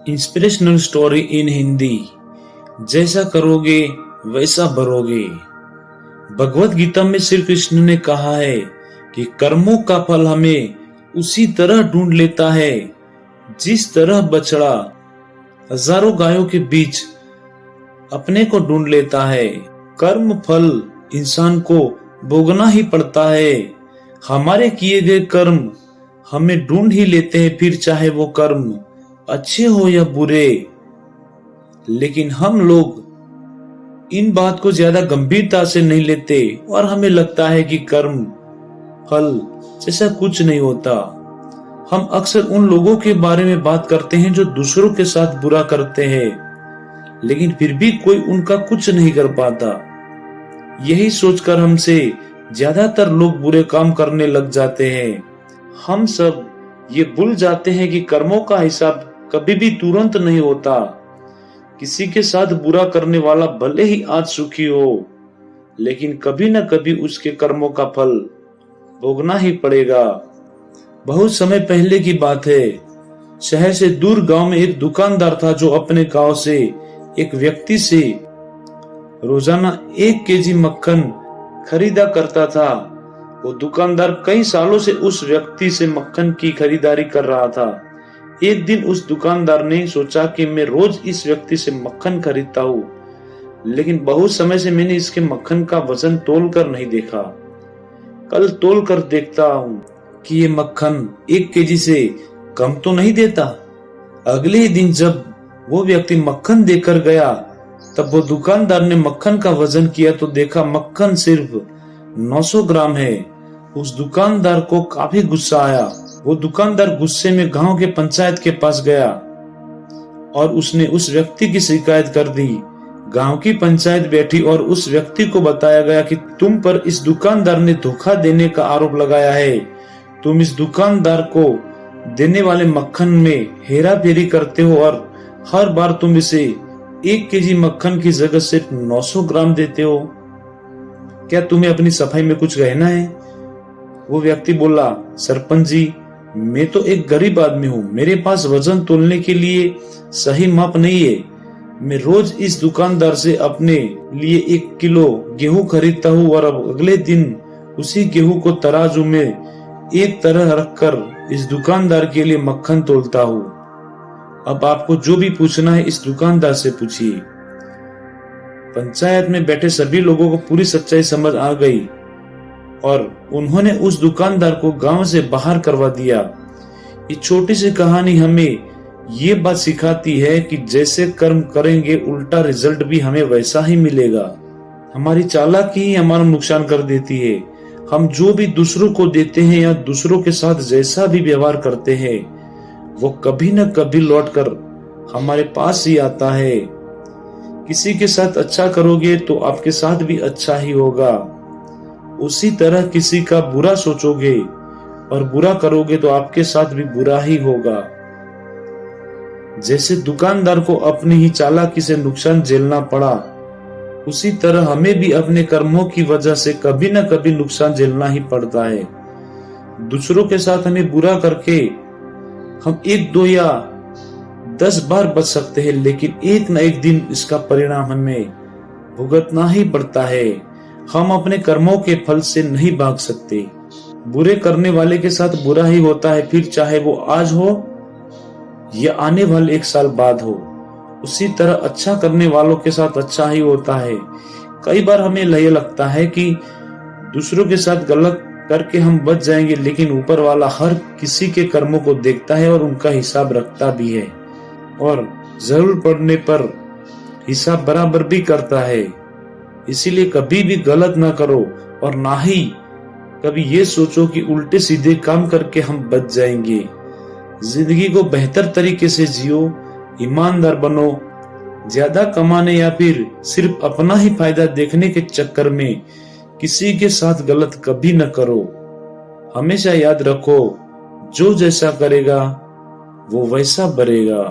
Inspirational story in Hindi. जैसा करोगे वैसा भरोगे। भगवत गीता में श्री कृष्ण ने कहा है कि कर्मों का फल हमें उसी तरह ढूंढ लेता है जिस तरह बछड़ा हजारों गायों के बीच अपने को ढूंढ लेता है। कर्म फल इंसान को भोगना ही पड़ता है। हमारे किए गए कर्म हमें ढूंढ ही लेते हैं, फिर चाहे वो कर्म अच्छे हो या बुरे। लेकिन हम लोग इन बात को ज्यादा गंभीरता से नहीं लेते और हमें लगता है कि कर्म फल जैसा कुछ नहीं होता। हम अक्सर उन लोगों के बारे में बात करते हैं जो दूसरों के साथ बुरा करते हैं, लेकिन फिर भी कोई उनका कुछ नहीं कर पाता। यही सोचकर हमसे ज्यादातर लोग बुरे काम करने लग जाते हैं। हम सब ये भूल जाते हैं कि कर्मों का हिसाब कभी भी तुरंत नहीं होता। किसी के साथ बुरा करने वाला भले ही आज सुखी हो, लेकिन कभी न कभी उसके कर्मों का फल भोगना ही पड़ेगा। बहुत समय पहले की बात है। शहर से दूर गांव में एक दुकानदार था जो अपने गांव से एक व्यक्ति से रोजाना 1 केजी मक्खन खरीदा करता था। वो दुकानदार कई सालों से उस व्यक्ति से मक्खन की खरीदारी कर रहा था। एक दिन उस दुकानदार ने सोचा कि मैं रोज इस व्यक्ति से मक्खन खरीदता हूँ, लेकिन बहुत समय से मैंने इसके मक्खन का वजन तोल कर नहीं देखा। कल तोल कर देखता हूँ कि ये मक्खन 1 केजी से कम तो नहीं देता। अगले ही दिन जब वो व्यक्ति मक्खन देकर गया, तब वो दुकानदार ने मक्खन का वजन किया तो देखा मक्खन सिर्फ 900 ग्राम है। उस दुकानदार को काफी गुस्सा आया। वो दुकानदार गुस्से में गांव के पंचायत के पास गया और उसने उस व्यक्ति की शिकायत कर दी। गांव की पंचायत बैठी और उस व्यक्ति को बताया गया कि तुम पर इस दुकानदार ने धोखा देने का आरोप लगाया है। तुम इस दुकानदार को देने वाले मक्खन में हेरा फेरी करते हो और हर बार तुम इसे 1 केजी मक्खन की जगह सिर्फ 900 ग्राम देते हो। क्या तुम्हें अपनी सफाई में कुछ कहना है? वो व्यक्ति बोला, सरपंच जी, मैं तो एक गरीब आदमी हूँ। मेरे पास वजन तोलने के लिए सही माप नहीं है। मैं रोज इस दुकानदार से अपने लिए 1 किलो गेहूं खरीदता हूँ और अब अगले दिन उसी गेहूं को तराजू में एक तरह रखकर इस दुकानदार के लिए मक्खन तोलता हूँ। अब आपको जो भी पूछना है इस दुकानदार से पूछिए। पंचायत में बैठे सभी लोगों को पूरी सच्चाई समझ आ गई और उन्होंने उस दुकानदार को गांव से बाहर करवा दिया। ये छोटी सी कहानी हमें ये बात सिखाती है कि जैसे कर्म करेंगे उल्टा रिजल्ट भी हमें वैसा ही मिलेगा। हमारी चालाकी ही हमारा नुकसान कर देती है। हम जो भी दूसरों को देते हैं या दूसरों के साथ जैसा भी व्यवहार करते हैं, वो कभी न कभी लौटकर हमारे पास ही आता है। किसी के साथ अच्छा करोगे तो आपके साथ भी अच्छा ही होगा। उसी तरह किसी का बुरा सोचोगे और बुरा करोगे तो आपके साथ भी बुरा ही होगा। जैसे दुकानदार को अपनी ही चालाकी से नुकसान झेलना पड़ा, उसी तरह हमें भी अपने कर्मों की वजह से कभी न कभी नुकसान झेलना ही पड़ता है। दूसरों के साथ हमें बुरा करके हम 1, 2 या 10 बार बच सकते हैं, लेकिन एक न एक दिन इसका परिणाम हमें भुगतना ही पड़ता है। हम अपने कर्मों के फल से नहीं भाग सकते। बुरे करने वाले के साथ बुरा ही होता है, फिर चाहे वो आज हो या आने वाले 1 साल बाद हो। उसी तरह अच्छा करने वालों के साथ अच्छा ही होता है। कई बार हमें ये लगता है कि दूसरों के साथ गलत करके हम बच जाएंगे, लेकिन ऊपर वाला हर किसी के कर्मों को देखता है और उनका हिसाब रखता भी है और जरूर पड़ने पर हिसाब बराबर भी करता है। इसीलिए कभी भी गलत ना करो और ना ही कभी ये सोचो कि उल्टे सीधे काम करके हम बच जाएंगे। जिंदगी को बेहतर तरीके से जियो, ईमानदार बनो। ज्यादा कमाने या फिर सिर्फ अपना ही फायदा देखने के चक्कर में किसी के साथ गलत कभी न करो। हमेशा याद रखो, जो जैसा करेगा वो वैसा भरेगा।